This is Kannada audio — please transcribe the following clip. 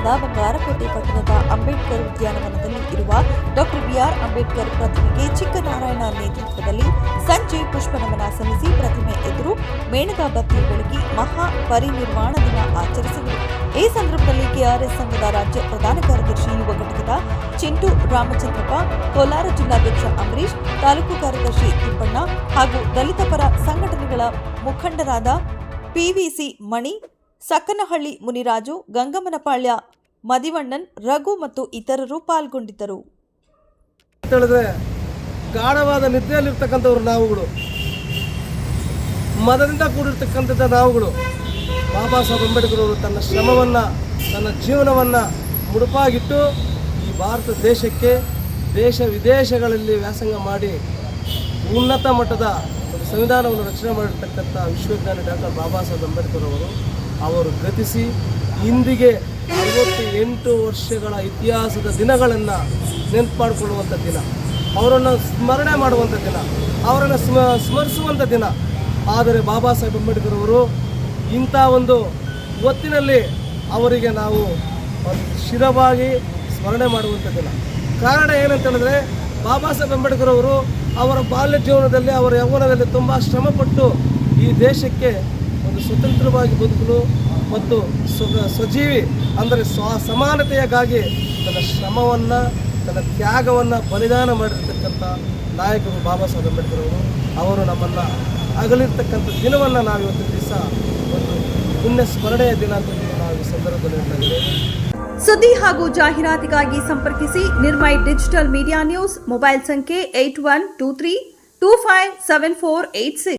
ನಗರದ ಬಂಗಾರಪೇಟೆ ಪಟ್ಟಣದ ಅಂಬೇಡ್ಕರ್ ಉದ್ಯಾನವನದಲ್ಲಿ ಇರುವ ಡಾಕ್ಟರ್ ಬಿಆರ್ ಅಂಬೇಡ್ಕರ್ ಪ್ರತಿಮೆಗೆ ಚಿಕ್ಕನಾರಾಯಣ ನೇತೃತ್ವದಲ್ಲಿ ಸಂಜೆ ಪುಷ್ಪನಮನ ಸಲ್ಲಿಸಿ ಪ್ರತಿಮೆ ಎದುರು ಮೇಣದ ಬತ್ತಿ ಬೆಳಗಿ ಮಹಾ ಪರಿನಿರ್ವಾಣ ದಿನ ಆಚರಿಸಿದರು. ಈ ಸಂದರ್ಭದಲ್ಲಿ ಕೆಆರ್ಎಸ್ ಸಂಘದ ರಾಜ್ಯ ಪ್ರಧಾನ ಕಾರ್ಯದರ್ಶಿ ಯುವ ಘಟಕದ ಚಿಂಟು ರಾಮಚಂದ್ರಪ್ಪ, ಕೋಲಾರ ಜಿಲ್ಲಾಧ್ಯಕ್ಷ ಅಂಬರೀಶ್, ತಾಲೂಕು ಕಾರ್ಯದರ್ಶಿ ತಿಪ್ಪಣ್ಣ ಹಾಗೂ ದಲಿತ ಪರ ಸಂಘಟನೆಗಳ ಮುಖಂಡರಾದ ಪಿವಿಸಿ ಮಣಿ, ಸಕ್ಕನಹಳ್ಳಿ ಮುನಿರಾಜು, ಗಂಗಮ್ಮನಪಾಳ್ಯ ಮದಿವಣ್ಣನ್, ರಘು ಮತ್ತು ಇತರರು ಪಾಲ್ಗೊಂಡಿದ್ದರು. ಗಾಢವಾದ ನಿದ್ರೆಯಲ್ಲಿರ್ತಕ್ಕಂಥವ್ರು ನಾವುಗಳು, ಮದದಿಂದ ಕೂಡಿರ್ತಕ್ಕಂಥದ್ದು ನಾವುಗಳು. ಬಾಬಾ ಸಾಹೇಬ್ ಅಂಬೇಡ್ಕರ್ ಅವರು ತನ್ನ ಶ್ರಮವನ್ನು, ತನ್ನ ಜೀವನವನ್ನು ಮುಡುಪಾಗಿಟ್ಟು ಈ ಭಾರತ ದೇಶಕ್ಕೆ ದೇಶ ವಿದೇಶಗಳಲ್ಲಿ ವ್ಯಾಸಂಗ ಮಾಡಿ ಉನ್ನತ ಮಟ್ಟದ ಒಂದು ಸಂವಿಧಾನವನ್ನು ರಚನೆ ಮಾಡಿರ್ತಕ್ಕಂಥ ವಿಶ್ವಜ್ಞಾನಿ ಡಾಕ್ಟರ್ ಬಾಬಾ ಸಾಹೇಬ್ ಅಂಬೇಡ್ಕರ್ ಅವರು ಗತಿಸಿ ಇಂದಿಗೆ 68 ವರ್ಷಗಳ ಇತಿಹಾಸದ ದಿನಗಳನ್ನು ನೆನಪು ಮಾಡಿಕೊಳ್ಳುವಂಥ ದಿನ, ಅವರನ್ನು ಸ್ಮರಣೆ ಮಾಡುವಂಥ ದಿನ, ಅವರನ್ನು ಸ್ಮರಿಸುವಂಥ ದಿನ. ಆದರೆ ಬಾಬಾ ಸಾಹೇಬ್ ಅಂಬೇಡ್ಕರ್ ಅವರು ಇಂಥ ಒಂದು ಹೊತ್ತಿನಲ್ಲಿ ಅವರಿಗೆ ನಾವು ಒಂದು ಶಿರವಾಗಿ ಸ್ಮರಣೆ ಮಾಡುವಂಥ ದಿನ. ಕಾರಣ ಏನಂತ ಹೇಳಿದ್ರೆ, ಬಾಬಾ ಸಾಹೇಬ್ ಅಂಬೇಡ್ಕರ್ ಅವರು ಅವರ ಬಾಲ್ಯ ಜೀವನದಲ್ಲಿ, ಅವರ ಯೌವನದಲ್ಲಿ ತುಂಬ ಶ್ರಮಪಟ್ಟು ಈ ದೇಶಕ್ಕೆ ಒಂದು ಸ್ವತಂತ್ರವಾಗಿ ಬದುಕಲು ಮತ್ತು ಸ್ವಜೀವಿ ಅಂದರೆ ಸಮಾನತೆಯಾಗಿ ತನ್ನ ಶ್ರಮವನ್ನು, ತನ್ನ ತ್ಯಾಗವನ್ನು ಬಲಿದಾನ ಮಾಡಿರ್ತಕ್ಕಂಥ ನಾಯಕರು ಬಾಬಾ ಸಾಹೇಬ್ ಅಂಬೇಡ್ಕರ್ ಅವರು ನಮ್ಮನ್ನು ಅಗಲಿರ್ತಕ್ಕಂಥ ದಿನವನ್ನು ನಾವು ಇವತ್ತು ದಿವಸ ಒಂದು ಪುಣ್ಯ ಸ್ಮರಣೆಯ ದಿನ ಅಂತ ನಾವು ಈ ಸಂದರ್ಭದಲ್ಲಿ ಹೇಳ್ತಾ. ಸುದ್ದಿ ಹಾಗೂ ಜಾಹೀರಾತಿಗಾಗಿ ಸಂಪರ್ಕಿಸಿ ನಿರ್ಮೈ ಡಿಜಿಟಲ್ ಮೀಡಿಯಾ ನ್ಯೂಸ್. ಮೊಬೈಲ್ ಸಂಖ್ಯೆ 8123257486.